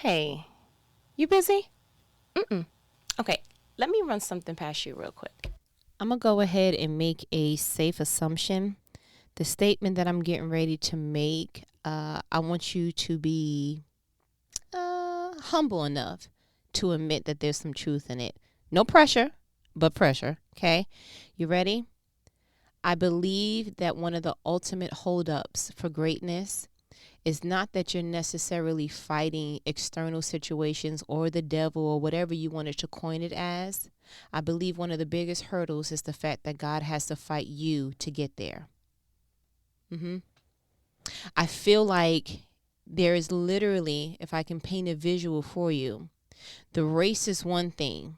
Hey, you busy? Mm-mm. Okay, let me run something past you real quick. I'm going to go ahead and make a safe assumption. The statement that I'm getting ready to make, I want you to be humble enough to admit that there's some truth in it. No pressure, but pressure, okay? You ready? I believe that one of the ultimate holdups for greatness is not that you're necessarily fighting external situations or the devil or whatever you wanted to coin it as. I believe one of the biggest hurdles is the fact that God has to fight you to get there. I feel like there is literally, if I can paint a visual for you, the race is one thing,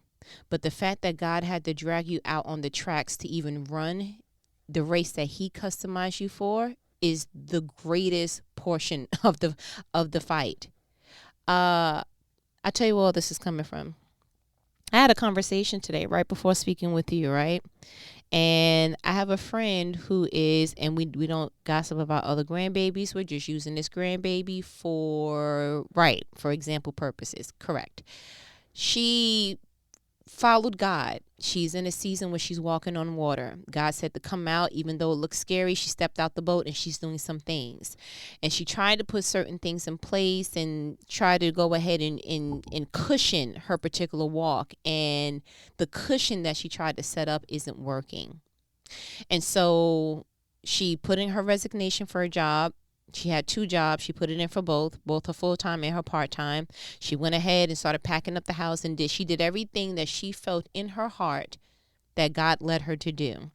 but the fact that God had to drag you out on the tracks to even run the race that he customized you for is the greatest portion of the fight. I tell you where all this is coming from. I had a conversation today right before speaking with you, right? And I have a friend who is, and we don't gossip about other grandbabies. We're just using this grandbaby for example purposes. Correct. She followed God. She's in a season where she's walking on water. God said to come out, even though it looks scary. She stepped out the boat and she's doing some things. And she tried to put certain things in place and try to go ahead and cushion her particular walk. And the cushion that she tried to set up isn't working. And so she put in her resignation for a job. She had 2 jobs. She put it in for both her full-time and her part-time. She went ahead and started packing up the house and she did everything that she felt in her heart that God led her to do.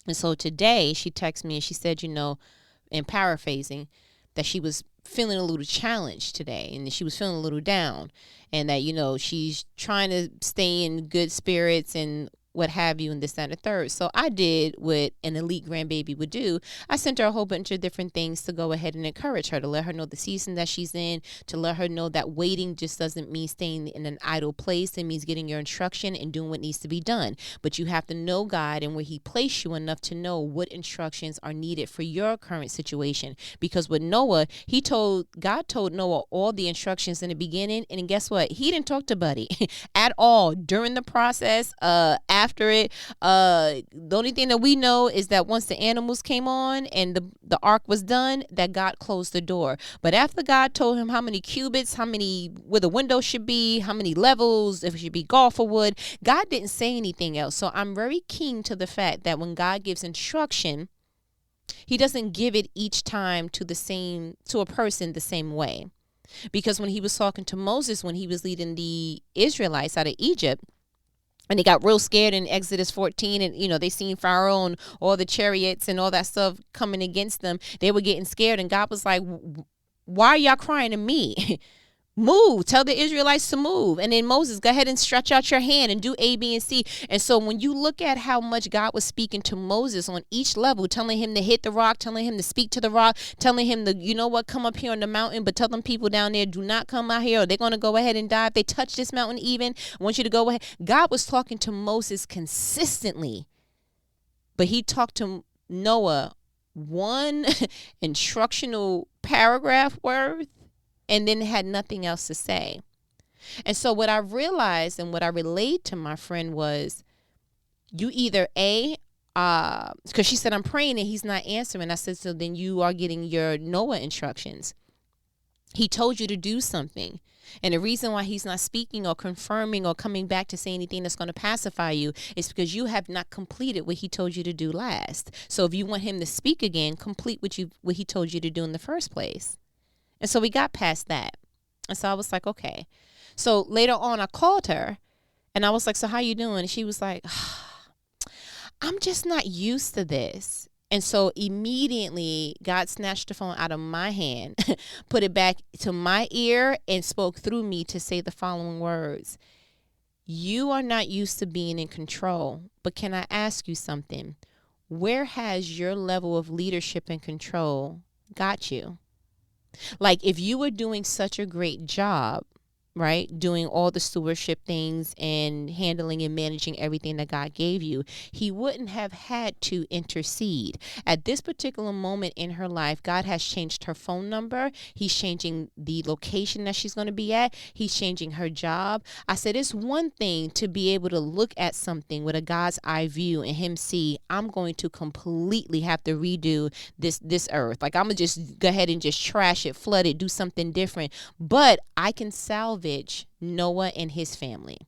And so today she texted me and she said, in paraphrasing, that she was feeling a little challenged today and she was feeling a little down and that, she's trying to stay in good spirits and what have you, and this, that, and the third. So I did what an elite grandbaby would do. I sent her a whole bunch of different things to go ahead and encourage her, to let her know the season that she's in, to let her know that waiting just doesn't mean staying in an idle place. It means getting your instruction and doing what needs to be done. But you have to know God and where he placed you enough to know what instructions are needed for your current situation. Because with Noah, God told Noah all the instructions in the beginning. And guess what? He didn't talk to Buddy at all during the process. After it, the only thing that we know is that once the animals came on and the ark was done, that God closed the door. But after God told him how many cubits, where the window should be, how many levels, if it should be golf or wood, God didn't say anything else. So I'm very keen to the fact that when God gives instruction, he doesn't give it each time to a person the same way. Because when he was talking to Moses, when he was leading the Israelites out of Egypt, and they got real scared in Exodus 14 and, they seen Pharaoh and all the chariots and all that stuff coming against them. They were getting scared. And God was like, why are y'all crying to me? Move. Tell the Israelites to move. And then Moses, go ahead and stretch out your hand and do A, B, and C. And so when you look at how much God was speaking to Moses on each level, telling him to hit the rock, telling him to speak to the rock, telling him to, come up here on the mountain, but tell them people down there, do not come out here or they're going to go ahead and die. If they touch this mountain even, I want you to go ahead. God was talking to Moses consistently, but he talked to Noah one instructional paragraph worth, and then had nothing else to say. And so what I realized and what I relayed to my friend was, you either because she said, I'm praying and he's not answering. I said, so then you are getting your Noah instructions. He told you to do something. And the reason why he's not speaking or confirming or coming back to say anything that's going to pacify you is because you have not completed what he told you to do last. So if you want him to speak again, complete what he told you to do in the first place. And so we got past that. And so I was like, okay. So later on, I called her and I was like, so how you doing? And she was like, I'm just not used to this. And so immediately God snatched the phone out of my hand, put it back to my ear and spoke through me to say the following words. You are not used to being in control, but can I ask you something? Where has your level of leadership and control got you? Like if you were doing such a great job, right? Doing all the stewardship things and handling and managing everything that God gave you, he wouldn't have had to intercede. At this particular moment in her life, God has changed her phone number. He's changing the location that she's going to be at. He's changing her job. I said, it's one thing to be able to look at something with a God's eye view and him see, I'm going to completely have to redo this earth. Like, I'm going to just go ahead and just trash it, flood it, do something different. But I can salvage Noah and his family.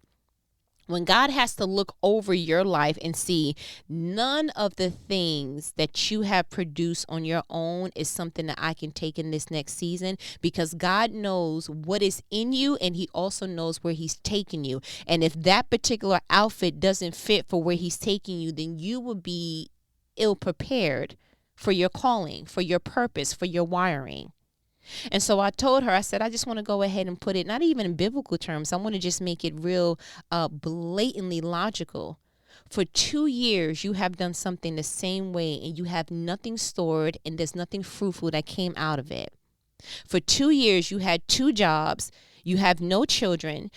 When God has to look over your life and see none of the things that you have produced on your own is something that I can take in this next season, because God knows what is in you and he also knows where he's taking you. And if that particular outfit doesn't fit for where he's taking you, then you will be ill prepared for your calling, for your purpose, for your wiring. And so I told her, I said, I just want to go ahead and put it, not even in biblical terms. I want to just make it real blatantly logical. For 2 years, you have done something the same way and you have nothing stored and there's nothing fruitful that came out of it. For 2 years, you had 2 jobs. You have no children.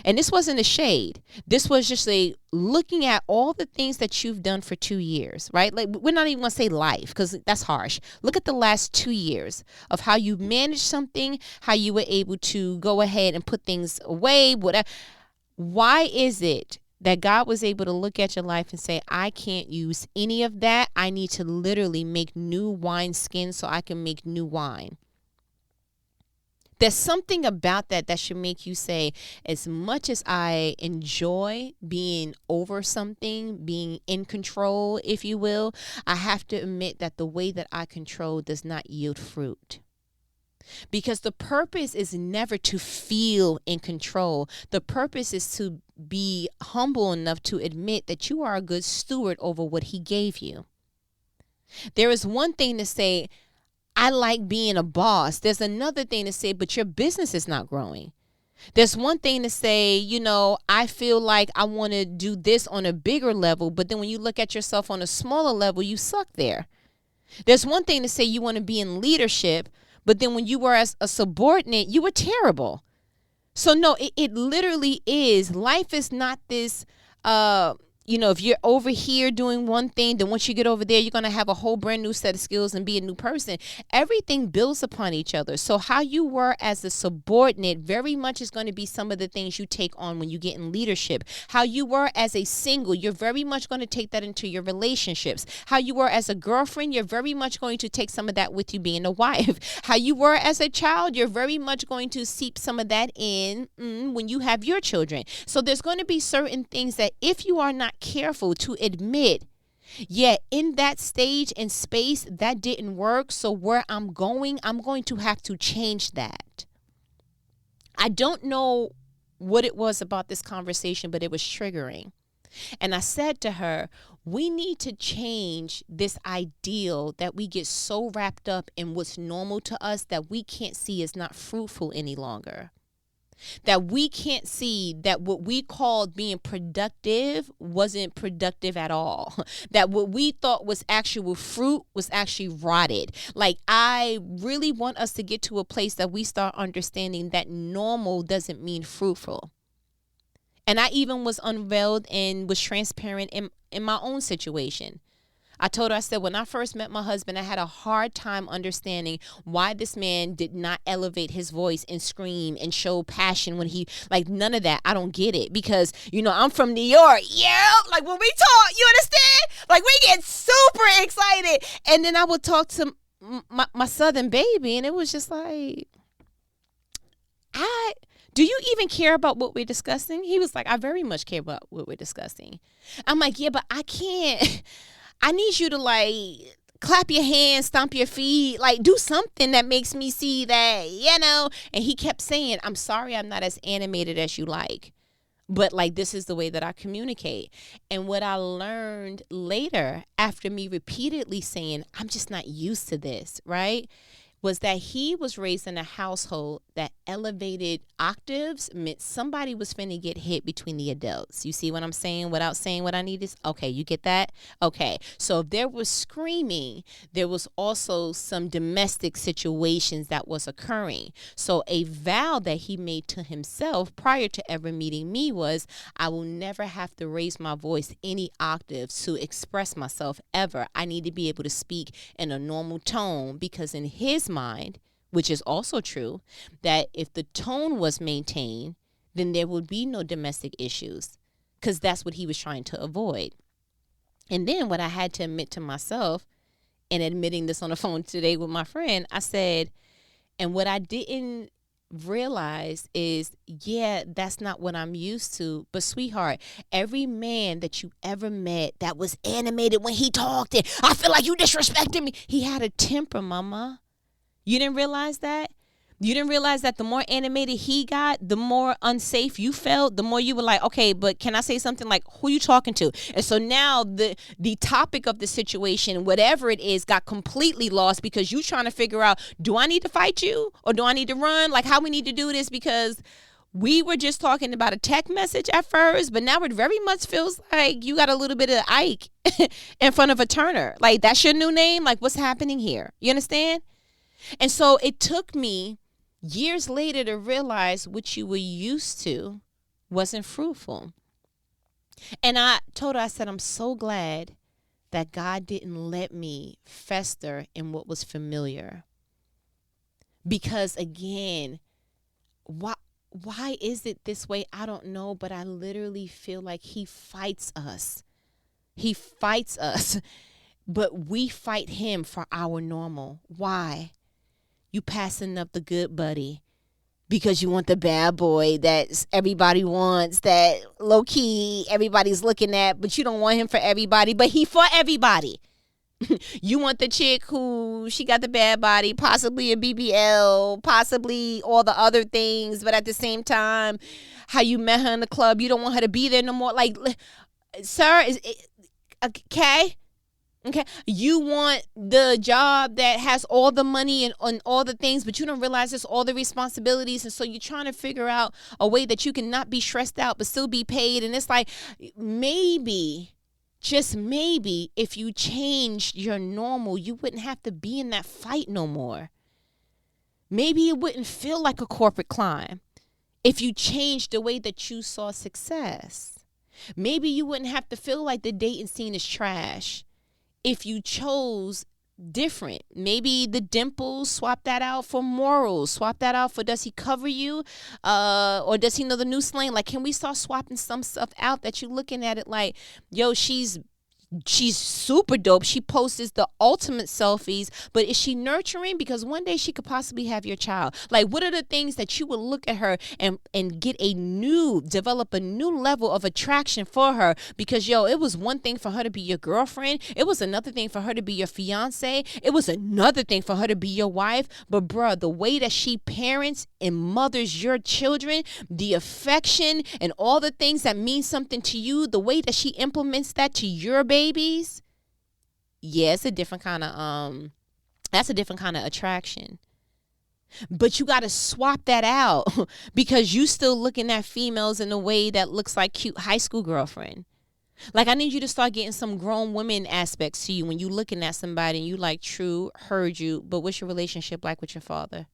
And this wasn't a shade. This was just looking at all the things that you've done for 2 years, right? Like, we're not even going to say life because that's harsh. Look at the last 2 years of how you managed something, how you were able to go ahead and put things away, whatever. Why is it that God was able to look at your life and say, I can't use any of that. I need to literally make new wine skins so I can make new wine? There's something about that should make you say, as much as I enjoy being over something, being in control, if you will, I have to admit that the way that I control does not yield fruit. Because the purpose is never to feel in control. The purpose is to be humble enough to admit that you are a good steward over what he gave you. There is one thing to say, I like being a boss. There's another thing to say, but your business is not growing. There's one thing to say, I feel like I want to do this on a bigger level, but then when you look at yourself on a smaller level, you suck there. There's one thing to say you want to be in leadership, but then when you were as a subordinate, you were terrible. So no, it literally is. Life is not this, if you're over here doing one thing, then once you get over there, you're going to have a whole brand new set of skills and be a new person. Everything builds upon each other. So how you were as a subordinate very much is going to be some of the things you take on when you get in leadership. How you were as a single, you're very much going to take that into your relationships. How you were as a girlfriend, you're very much going to take some of that with you being a wife. How you were as a child, you're very much going to seep some of that in when you have your children. So there's going to be certain things that if you are not careful to admit, in that stage and space that didn't work, so where I'm going to have to change that. I don't know what it was about this conversation, but it was triggering. And I said to her, we need to change this ideal that we get so wrapped up in what's normal to us that we can't see is not fruitful any longer. That we can't see that what we called being productive wasn't productive at all. That what we thought was actual fruit was actually rotted. Like, I really want us to get to a place that we start understanding that normal doesn't mean fruitful. And I even was unveiled and was transparent in my own situation. I told her, I said, when I first met my husband, I had a hard time understanding why this man did not elevate his voice and scream and show passion when none of that. I don't get it because, I'm from New York. Yeah. Like, when we talk, you understand? Like, we get super excited. And then I would talk to my Southern baby, and it was just like, do you even care about what we're discussing? He was like, I very much care about what we're discussing. I'm like, yeah, but I can't. I need you to clap your hands, stomp your feet, do something that makes me see that, And he kept saying, I'm sorry I'm not as animated as you like, but this is the way that I communicate. And what I learned later, after me repeatedly saying, I'm just not used to this, right? was that he was raised in a household that elevated octaves meant somebody was finna get hit between the adults. You see what I'm saying without saying what I need is? Okay, you get that? Okay, so if there was screaming, there was also some domestic situations that was occurring. So a vow that he made to himself prior to ever meeting me was, I will never have to raise my voice any octaves to express myself ever. I need to be able to speak in a normal tone, because in his mind, which is also true, that if the tone was maintained, then there would be no domestic issues, because that's what he was trying to avoid. And then what I had to admit to myself, and admitting this on the phone today with my friend, I said, and what I didn't realize is, yeah, that's not what I'm used to. But sweetheart, every man that you ever met that was animated when he talked, and I feel like you disrespected me, he had a temper, mama. You didn't realize that? You didn't realize that the more animated he got, the more unsafe you felt, the more you were like, okay, but can I say something? Like, who you talking to? And so now the topic of the situation, whatever it is, got completely lost, because you trying to figure out, do I need to fight you or do I need to run? Like, how we need to do this, because we were just talking about a text message at first, but now it very much feels like you got a little bit of Ike in front of a Turner. Like, that's your new name? Like, what's happening here? You understand? And so it took me years later to realize what you were used to wasn't fruitful. And I told her, I said, I'm so glad that God didn't let me fester in what was familiar. Because again, why is it this way? I don't know, but I literally feel like he fights us. He fights us, but we fight him for our normal. Why? You passing up the good buddy because you want the bad boy that everybody wants, that low key everybody's looking at, but you don't want him for everybody, but he for everybody. You want the chick who she got the bad body, possibly a BBL, possibly all the other things, but at the same time, how you met her in the club, you don't want her to be there no more. Like, sir, is it okay? Okay, you want the job that has all the money and all the things, but you don't realize there's all the responsibilities. And so you're trying to figure out a way that you can not be stressed out, but still be paid. And it's like, maybe, just maybe, if you changed your normal, you wouldn't have to be in that fight no more. Maybe it wouldn't feel like a corporate climb if you changed the way that you saw success. Maybe you wouldn't have to feel like the dating scene is trash if you chose different. Maybe the dimples, swap that out for morals, swap that out for, does he cover you, or does he know the new slang? Like, can we start swapping some stuff out that you're looking at it like, yo, she's super dope. She posts the ultimate selfies, but is she nurturing? Because one day she could possibly have your child. Like, what are the things that you would look at her and develop a new level of attraction for her? Because, yo, it was one thing for her to be your girlfriend. It was another thing for her to be your fiance. It was another thing for her to be your wife. But, bruh, the way that she parents and mothers your children, the affection and all the things that mean something to you, the way that she implements that to your babies, yeah, it's a different kind of that's a different kind of attraction. But you got to swap that out because you still looking at females in a way that looks like cute high school girlfriend. Like, I need you to start getting some grown women aspects to you when you looking at somebody and you like, true, heard you, but what's your relationship like with your father?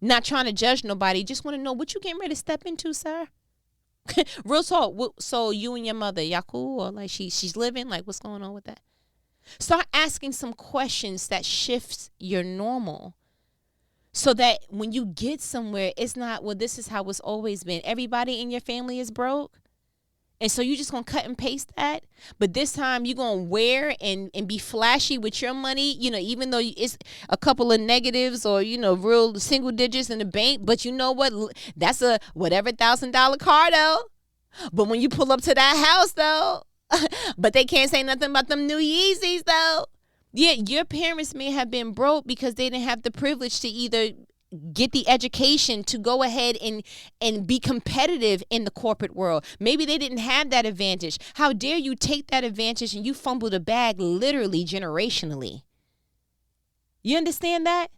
Not trying to judge nobody, just want to know what you getting ready to step into, sir. Real talk. So you and your mother, y'all cool? Or like she's living? Like, what's going on with that? Start asking some questions that shifts your normal, so that when you get somewhere, it's not, well, this is how it's always been. Everybody in your family is broke. And so you just going to cut and paste that. But this time you're going to wear and be flashy with your money, you know, even though it's a couple of negatives or, you know, real single digits in the bank. But you know what? That's a whatever $1,000 car, though. But when you pull up to that house, though, but they can't say nothing about them new Yeezys, though. Yeah, your parents may have been broke because they didn't have the privilege to either get the education to go ahead and be competitive in the corporate world. Maybe they didn't have that advantage. How dare you take that advantage and you fumble the bag literally generationally? You understand that?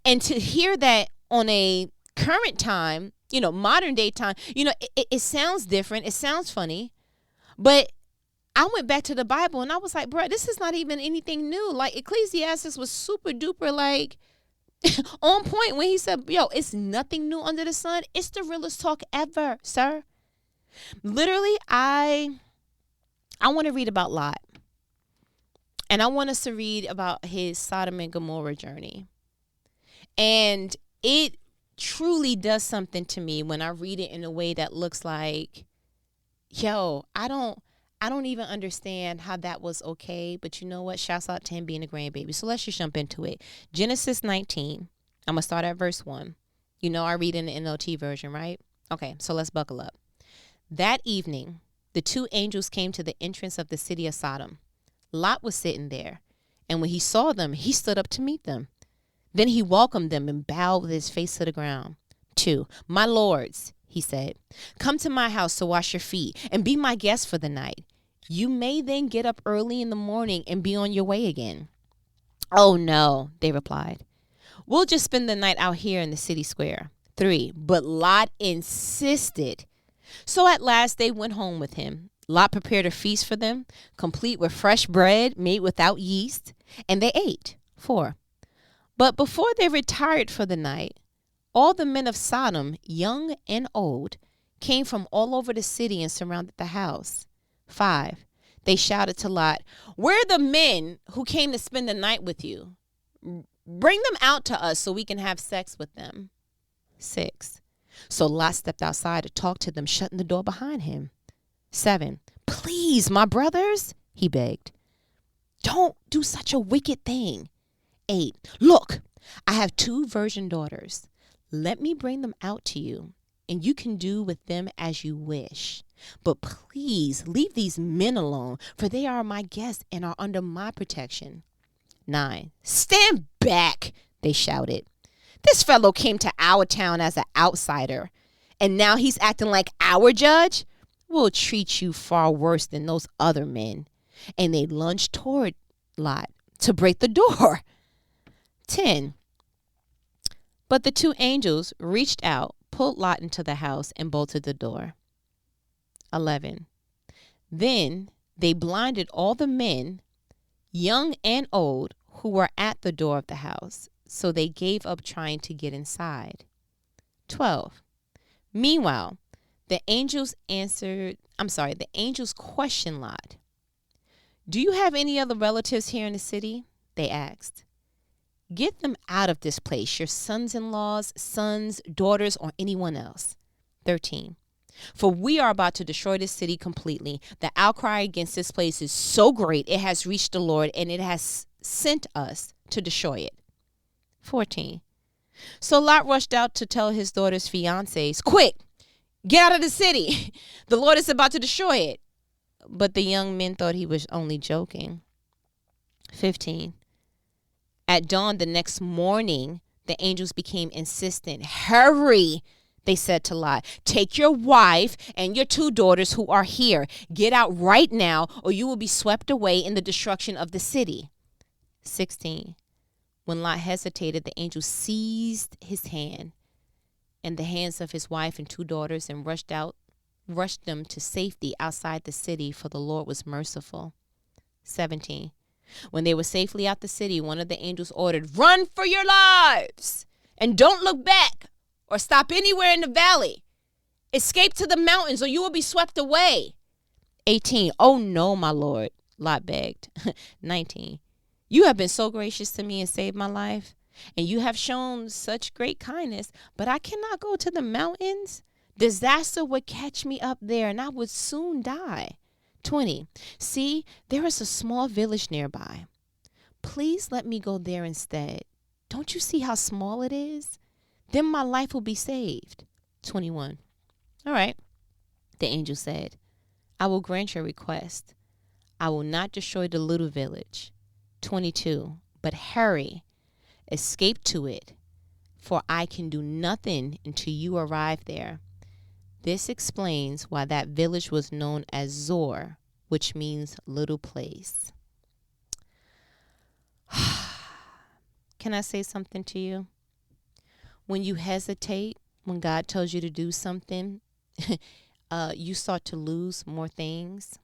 And to hear that on a current time, modern day time, it sounds different. It sounds funny. But I went back to the Bible and I was like, bro, this is not even anything new. Like Ecclesiastes was super duper like on point when he said, yo, it's nothing new under the sun. It's the realest talk ever, sir. Literally, I want to read about Lot. And I want us to read about his Sodom and Gomorrah journey. And it truly does something to me when I read it in a way that looks like, yo, I don't even understand how that was okay. But you know what? Shouts out to him being a grandbaby. So let's just jump into it. Genesis 19. I'm going to start at verse 1. I read in the NLT version, right? Okay, so let's buckle up. That evening, the two angels came to the entrance of the city of Sodom. Lot was sitting there, and when he saw them, he stood up to meet them. Then he welcomed them and bowed with his face to the ground. 2. My lords, he said, come to my house to wash your feet and be my guests for the night. You may then get up early in the morning and be on your way again. Oh, no, they replied. We'll just spend the night out here in the city square. 3. But Lot insisted. So at last they went home with him. Lot prepared a feast for them, complete with fresh bread made without yeast, and they ate. 4. But before they retired for the night, all the men of Sodom, young and old, came from all over the city and surrounded the house. 5. They shouted to Lot, "Where are the men who came to spend the night with you? Bring them out to us so we can have sex with them." 6. So Lot stepped outside to talk to them, shutting the door behind him. 7. Please, my brothers, he begged, don't do such a wicked thing. 8. Look, I have 2 virgin daughters. Let me bring them out to you, and you can do with them as you wish. But please leave these men alone, for they are my guests and are under my protection. 9. Stand back, they shouted. This fellow came to our town as an outsider, and now he's acting like our judge? We'll treat you far worse than those other men. And they lunged toward Lot to break the door. 10. But the 2 angels reached out, pulled Lot into the house, and bolted the door. 11. Then they blinded all the men, young and old, who were at the door of the house, so they gave up trying to get inside. 12. Meanwhile, the angels questioned Lot. Do you have any other relatives here in the city? They asked. Get them out of this place, your sons-in-laws, sons, daughters, or anyone else. 13. For we are about to destroy this city completely. The outcry against this place is so great, it has reached the Lord, and it has sent us to destroy it. 14. So Lot rushed out to tell his daughter's fiancés, quick, get out of the city. The Lord is about to destroy it. But the young men thought he was only joking. 15. At dawn the next morning, the angels became insistent. Hurry, they said to Lot. Take your wife and your 2 daughters who are here. Get out right now, or you will be swept away in the destruction of the city. 16. When Lot hesitated, the angel seized his hand and the hands of his wife and 2 daughters and rushed them to safety outside the city, for the Lord was merciful. 17. When they were safely out the city, one of the angels ordered, run for your lives and don't look back or stop anywhere in the valley. Escape to the mountains or you will be swept away. 18. Oh no, my Lord, Lot begged. 19. You have been so gracious to me and saved my life, and you have shown such great kindness, but I cannot go to the mountains. Disaster would catch me up there and I would soon die. 20. See, there is a small village nearby. Please let me go there instead. Don't you see how small it is? Then my life will be saved. 21. All right, the angel said, I will grant your request. I will not destroy the little village. 22. But hurry, escape to it, for I can do nothing until you arrive there. This explains why that village was known as Zor, which means little place. Can I say something to you? When you hesitate, when God tells you to do something, you start to lose more things.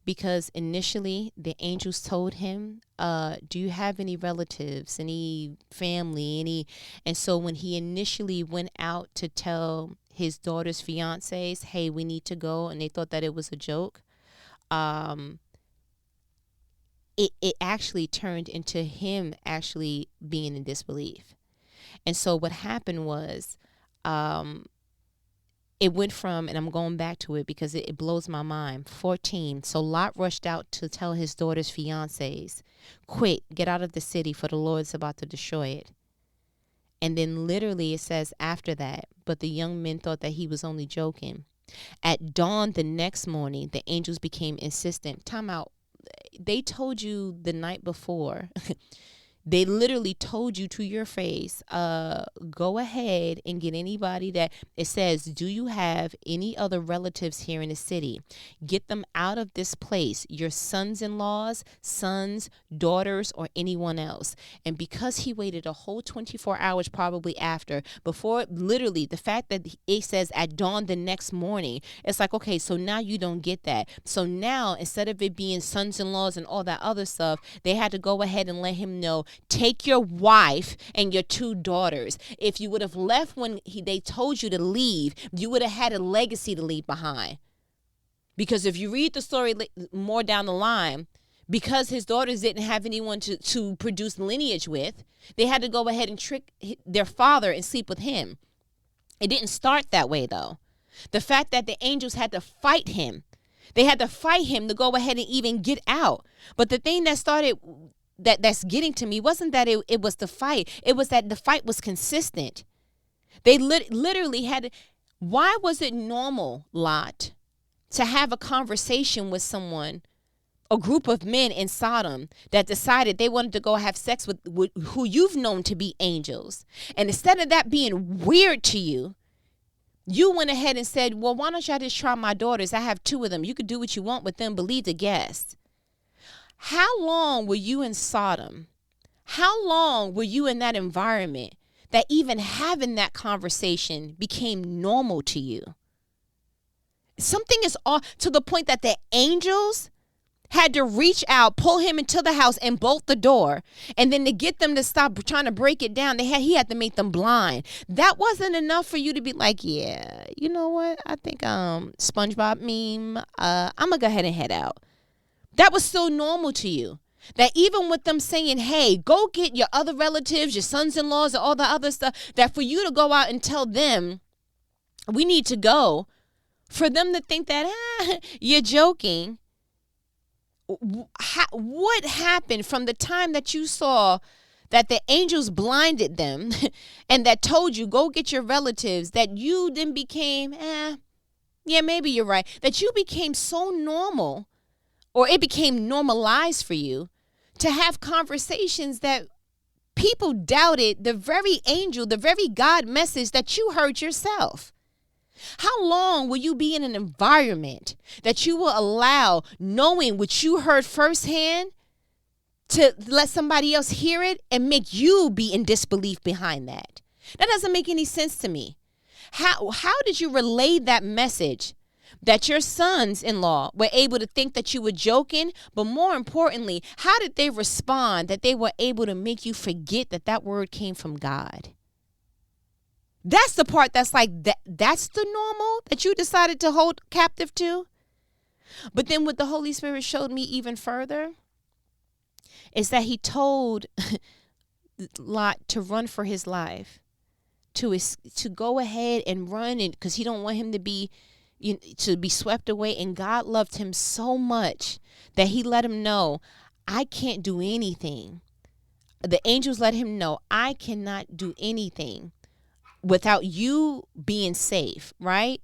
Because initially the angels told him, do you have any relatives, any family, any? And so when he initially went out to tell his daughter's fiancés, hey, we need to go, and they thought that it was a joke, it actually turned into him actually being in disbelief. And so what happened was, it went from, and I'm going back to it because it blows my mind, 14. So Lot rushed out to tell his daughter's fiancés, quick, get out of the city, for the Lord's about to destroy it. And then literally it says after that, but the young men thought that he was only joking. At dawn the next morning, the angels became insistent. Time out. They told you the night before. They literally told you to your face, go ahead and get anybody that, it says, do you have any other relatives here in the city? Get them out of this place, your sons-in-laws, sons, daughters, or anyone else. And because he waited a whole 24 hours probably after, before, literally the fact that it says at dawn the next morning, it's like, okay, so now you don't get that. So now instead of it being sons-in-laws and all that other stuff, they had to go ahead and let him know, take your wife and your 2 daughters. If you would have left when they told you to leave, you would have had a legacy to leave behind. Because if you read the story more down the line, because his daughters didn't have anyone to produce lineage with, they had to go ahead and trick their father and sleep with him. It didn't start that way, though. The fact that the angels had to fight him, they had to fight him to go ahead and even get out. But the thing that started, that's getting to me, wasn't that it was the fight. It was that the fight was consistent. They literally had. Why was it normal, Lot, to have a conversation with someone, a group of men in Sodom that decided they wanted to go have sex with who you've known to be angels? And instead of that being weird to you, you went ahead and said, well, why don't y'all just try my daughters? I have 2 of them. You could do what you want with them, but leave the guest. How long were you in Sodom? How long were you in that environment that even having that conversation became normal to you? Something is off to the point that the angels had to reach out, pull him into the house and bolt the door. And then to get them to stop trying to break it down, he had to make them blind. That wasn't enough for you to be like, yeah, you know what? I think SpongeBob meme, I'm going to go ahead and head out. That was so normal to you that even with them saying, hey, go get your other relatives, your sons-in-laws, and all the other stuff, that for you to go out and tell them, we need to go, for them to think that, you're joking. What happened from the time that you saw that the angels blinded them and that told you, go get your relatives, that you then became, yeah, maybe you're right, that you became so normal, or it became normalized for you to have conversations that people doubted the very angel, the very God message that you heard yourself? How long will you be in an environment that you will allow knowing what you heard firsthand to let somebody else hear it and make you be in disbelief behind that? That doesn't make any sense to me. How did you relay that message that your sons-in-law were able to think that you were joking? But more importantly, how did they respond that they were able to make you forget that that word came from God? That's the part that's like, that's the normal that you decided to hold captive to. But then what the Holy Spirit showed me even further is that he told Lot to run for his life, to go ahead and run, and because he don't want him to be swept away. And God loved him so much that he let him know, I can't do anything. The angels let him know, I cannot do anything without you being safe, right?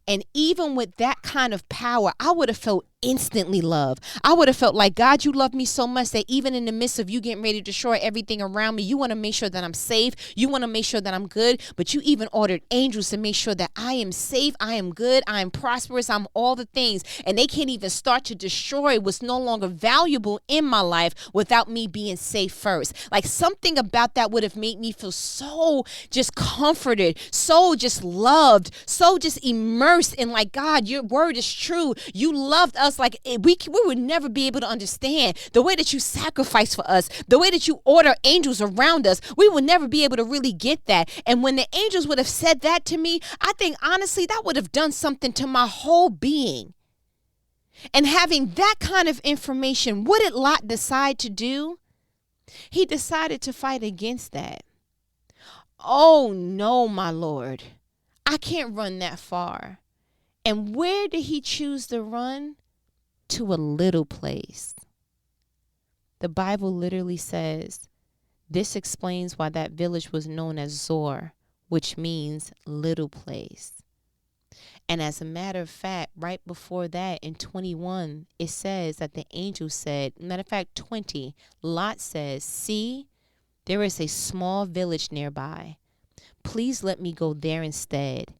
And even with that kind of power, I would have felt instantly love. I would have felt like, God, you love me so much that even in the midst of you getting ready to destroy everything around me, you want to make sure that I'm safe. You want to make sure that I'm good. But you even ordered angels to make sure that I am safe, I am good, I am prosperous, I'm all the things. And they can't even start to destroy what's no longer valuable in my life without me being safe first. Like something about that would have made me feel so just comforted, so just loved, so just immersed in like, God, your word is true. You loved us like we would never be able to understand the way that you sacrifice for us, the way that you order angels around us. We would never be able to really get that. And when the angels would have said that to me, I think honestly that would have done something to my whole being. And having that kind of information, what did Lot decide to do? He decided to fight against that. Oh no, my Lord, I can't run that far. And where did he choose to run? To a little place. The Bible literally says, this explains why that village was known as Zor, which means little place. And as a matter of fact, right before that in 21, it says that the angel said, matter of fact, 20, Lot says, see, there is a small village nearby. Please let me go there instead.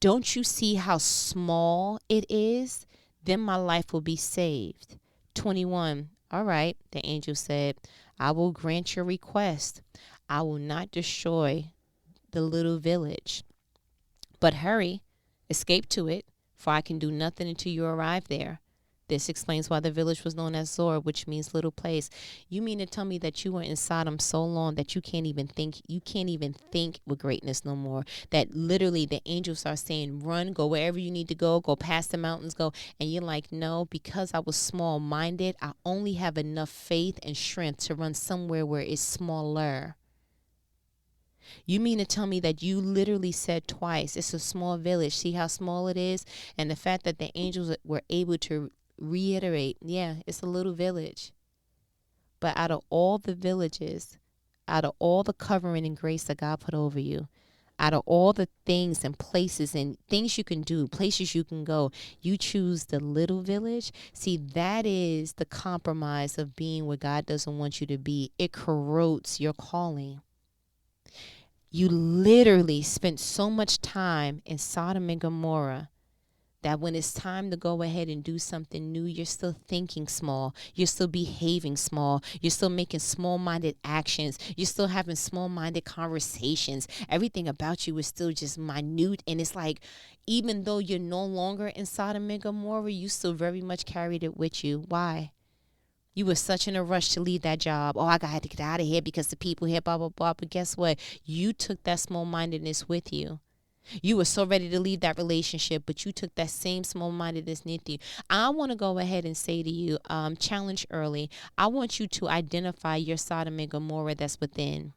Don't you see how small it is? Then my life will be saved. 21, all right, the angel said, I will grant your request. I will not destroy the little village. But hurry, escape to it, for I can do nothing until you arrive there. This explains why the village was known as Zor, which means little place. You mean to tell me that you were in Sodom so long that you can't even think with greatness no more? That literally the angels are saying, run, go wherever you need to go past the mountains, go. And you're like, no, because I was small-minded, I only have enough faith and strength to run somewhere where it's smaller. You mean to tell me that you literally said twice, it's a small village, see how small it is? And the fact that the angels were able to reiterate, yeah, it's a little village. But out of all the villages, out of all the covering and grace that God put over you, out of all the things and places and things you can do, places you can go, you choose the little village. See, that is the compromise of being where God doesn't want you to be. It corrodes your calling. You literally spent so much time in Sodom and Gomorrah that when it's time to go ahead and do something new, you're still thinking small. You're still behaving small. You're still making small-minded actions. You're still having small-minded conversations. Everything about you is still just minute. And it's like, even though you're no longer in Sodom and Gomorrah, you still very much carried it with you. Why? You were such in a rush to leave that job. Oh, I got to get out of here because the people here, blah, blah, blah. But guess what? You took that small-mindedness with you. You were so ready to leave that relationship, but you took that same small-mindedness with you. I want to go ahead and say to you, challenge early. I want you to identify your Sodom and Gomorrah that's within.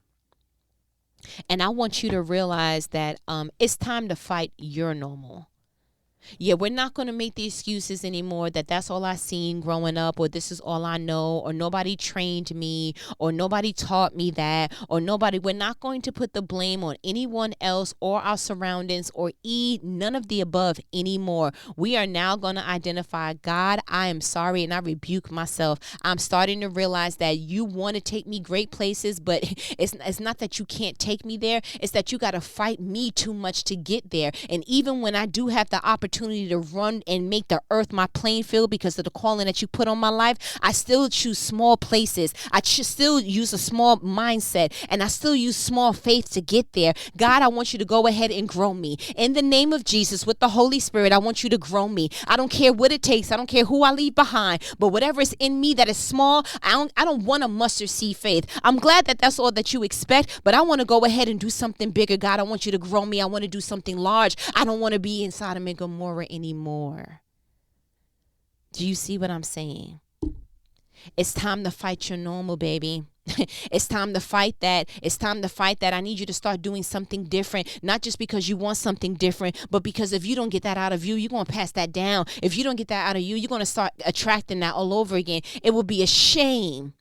And I want you to realize that it's time to fight your normal. Yeah, we're not going to make the excuses anymore that that's all I seen growing up, or this is all I know, or nobody trained me, or nobody taught me that, or we're not going to put the blame on anyone else or our surroundings or none of the above anymore. We are now going to identify, God, I am sorry, and I rebuke myself. I'm starting to realize that you want to take me great places, but it's not that you can't take me there. It's that you got to fight me too much to get there. And even when I do have the opportunity to run and make the earth my playing field because of the calling that you put on my life, I still choose small places. I still use a small mindset, and I still use small faith to get there. God, I want you to go ahead and grow me. In the name of Jesus, with the Holy Spirit, I want you to grow me. I don't care what it takes. I don't care who I leave behind, but whatever is in me that is small, I don't want a mustard seed faith. I'm glad that that's all that you expect, but I want to go ahead and do something bigger. God, I want you to grow me. I want to do something large. I don't want to be in Sodom and Gomorrah anymore. Do you see what I'm saying? It's time to fight your normal, baby. It's time to fight that. It's time to fight that. I need you to start doing something different, not just because you want something different, but because if you don't get that out of you, you're going to pass that down. If you don't get that out of you, you're going to start attracting that all over again. It will be a shame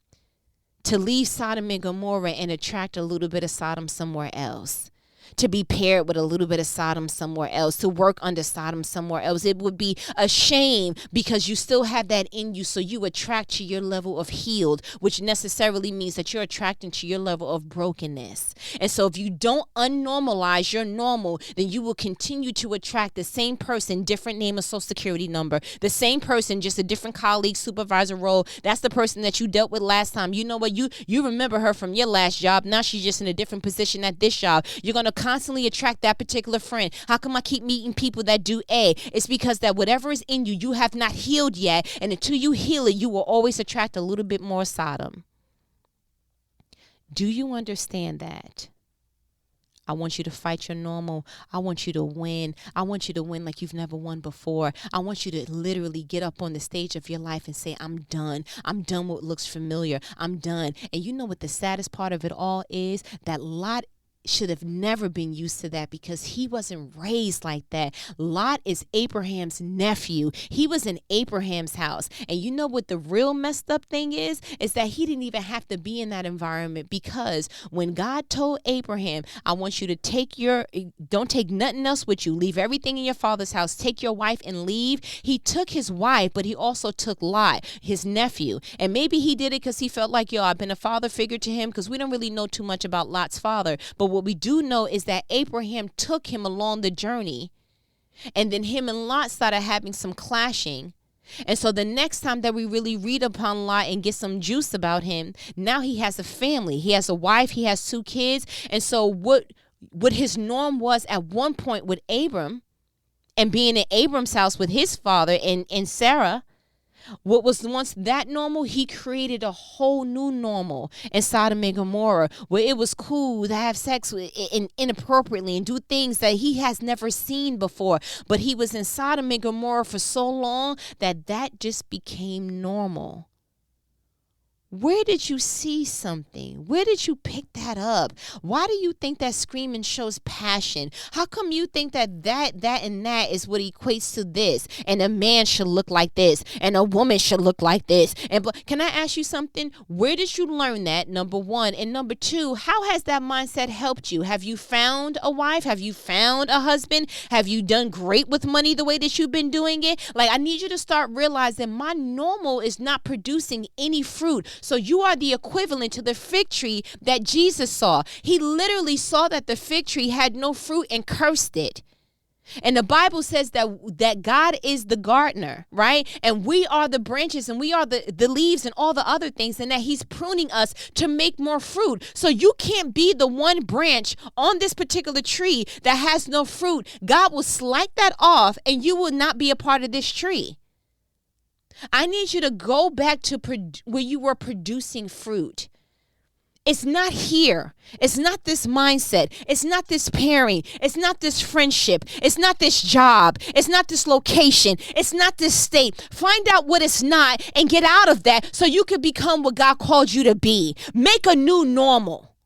to leave Sodom and Gomorrah and attract a little bit of Sodom somewhere else. to be paired with a little bit of Sodom somewhere else, to work under Sodom somewhere else. It would be a shame because you still have that in you. So you attract to your level of healed, which necessarily means that you're attracting to your level of brokenness. And so if you don't unnormalize your normal, then you will continue to attract the same person, different name of social security number, the same person, just a different colleague, supervisor role. That's the person that you dealt with last time. You know what? You remember her from your last job. Now she's just in a different position at this job. You're going to constantly attract that particular friend. How come I keep meeting people that do A? It's because that whatever is in you, you have not healed yet. And until you heal it, you will always attract a little bit more Sodom. Do you understand that? I want you to fight your normal. I want you to win. I want you to win like you've never won before. I want you to literally get up on the stage of your life and say, I'm done. I'm done with what looks familiar. I'm done. And you know what the saddest part of it all is? That Lot should have never been used to that because he wasn't raised like that. Lot is Abraham's nephew. He was in Abraham's house. And you know what the real messed up thing is that he didn't even have to be in that environment, because when God told Abraham, I want you to don't take nothing else with you. Leave everything in your father's house. Take your wife and leave. He took his wife, but he also took Lot, his nephew. And maybe he did it because he felt like, I've been a father figure to him, because we don't really know too much about Lot's father. But what we do know is that Abraham took him along the journey, and then him and Lot started having some clashing. And so the next time that we really read upon Lot and get some juice about him, now he has a family. He has a wife. He has 2 kids. And so what his norm was at one point with Abram and being in Abram's house with his father and Sarah, what was once that normal, he created a whole new normal in Sodom and Gomorrah, where it was cool to have sex inappropriately and do things that he has never seen before. But he was in Sodom and Gomorrah for so long that just became normal. Where did you see something? Where did you pick that up? Why do you think that screaming shows passion? How come you think that and that is what equates to this? And a man should look like this, and a woman should look like this. And can I ask you something? Where did you learn that? Number one. And number two, how has that mindset helped you? Have you found a wife? Have you found a husband? Have you done great with money the way that you've been doing it? Like, I need you to start realizing my normal is not producing any fruit. So you are the equivalent to the fig tree that Jesus saw. He literally saw that the fig tree had no fruit and cursed it. And the Bible says that God is the gardener, right? And we are the branches, and we are the leaves and all the other things, and that he's pruning us to make more fruit. So you can't be the one branch on this particular tree that has no fruit. God will slice that off, and you will not be a part of this tree. I need you to go back to where you were producing fruit. It's not here. It's not this mindset. It's not this pairing. It's not this friendship. It's not this job. It's not this location. It's not this state. Find out what it's not and get out of that so you can become what God called you to be. Make a new normal.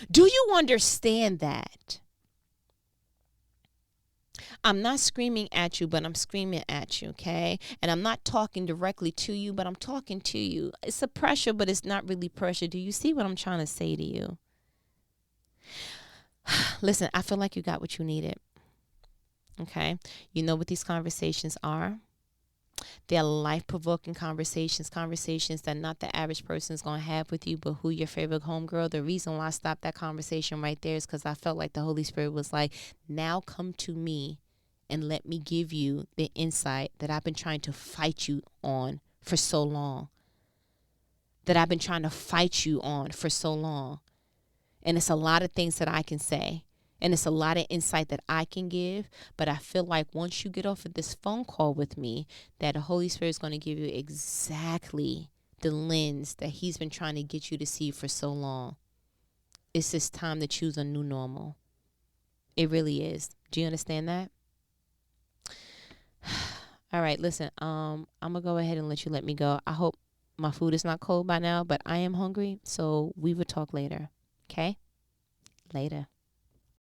Do you understand that? I'm not screaming at you, but I'm screaming at you, okay? And I'm not talking directly to you, but I'm talking to you. It's a pressure, but it's not really pressure. Do you see what I'm trying to say to you? Listen, I feel like you got what you needed, okay? You know what these conversations are. They're life-provoking conversations that not the average person is going to have with you, but who your favorite homegirl. The reason why I stopped that conversation right there is because I felt like the Holy Spirit was like, now come to me and let me give you the insight that I've been trying to fight you on for so long. And it's a lot of things that I can say. And it's a lot of insight that I can give. But I feel like once you get off of this phone call with me, that the Holy Spirit is going to give you exactly the lens that he's been trying to get you to see for so long. It's just time to choose a new normal. It really is. Do you understand that? All right, listen, I'm going to go ahead and let me go. I hope my food is not cold by now, but I am hungry. So we will talk later. Okay? Later.